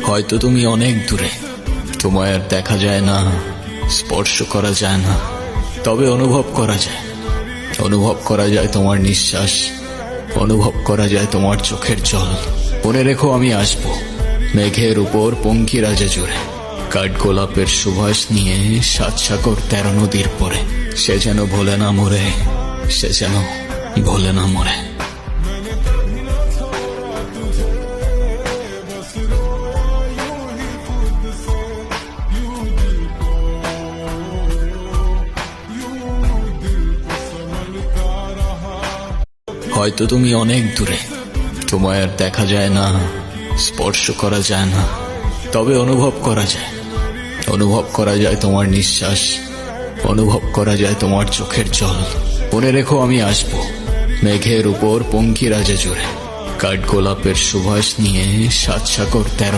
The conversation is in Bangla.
হয়তো তুমি অনেক দূরে, তোমায় আর দেখা যায় না, স্পর্শ করা যায় না, তবে অনুভব করা যায়। অনুভব করা যায় তোমার নিঃশ্বাস, অনুভব করা যায় তোমার চোখের জল। মনে রেখো আমি আসবো মেঘের উপর পঙ্খিরাজে জুড়ে, কাঠগোলাপের সুবাস নিয়ে 7 সাগর 13 নদীর পরে। সে যেন ভোলে না মরে, সে যেন ভোলে না মরে। হয়তো তুমি অনেক দূরে, তোমায় আর দেখা যায় না, স্পর্শ করা যায় না, তবে অনুভব করা যায়। অনুভব করা যায় তোমার নিঃশ্বাস, অনুভব করা যায় তোমার চোখের জল। মনে রেখো আমি আসবো মেঘের উপর পঙ্খিরাজে জুড়ে, কাঠগোলাপের সুবাস নিয়ে 7 সাগর 13